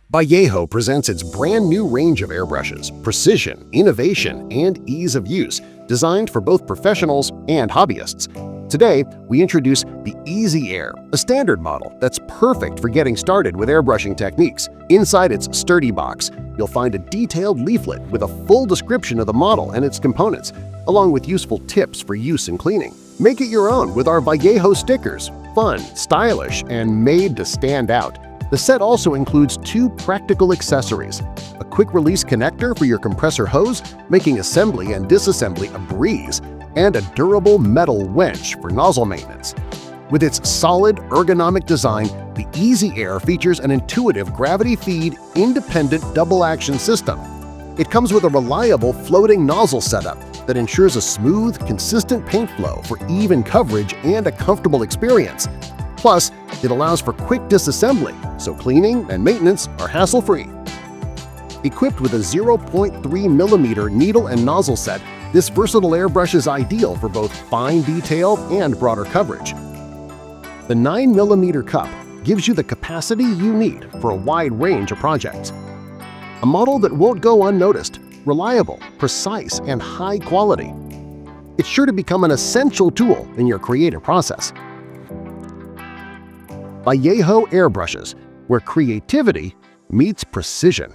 Vallejo presents its brand new range of airbrushes, precision, innovation, and ease of use, designed for both professionals and hobbyists. Today, we introduce the EasyAir, a standard model that's perfect for getting started with airbrushing techniques. Inside its sturdy box, you'll find a detailed leaflet with a full description of the model and its components, along with useful tips for use and cleaning. Make it your own with our Vallejo stickers, fun, stylish, and made to stand out. The set also includes two practical accessories: a quick-release connector for your compressor hose, making assembly and disassembly a breeze, and a durable metal winch for nozzle maintenance. With its solid, ergonomic design, the EasyAir features an intuitive gravity-feed, independent double-action system. It comes with a reliable floating nozzle setup that ensures a smooth, consistent paint flow for even coverage and a comfortable experience. Plus, it allows for quick disassembly, so cleaning and maintenance are hassle-free. Equipped with a 0.3mm needle and nozzle set, this versatile airbrush is ideal for both fine detail and broader coverage. The 9mm cup gives you the capacity you need for a wide range of projects. A model that won't go unnoticed, reliable, precise, and high quality. It's sure to become an essential tool in your creative process. Vallejo airbrushes, where creativity meets precision.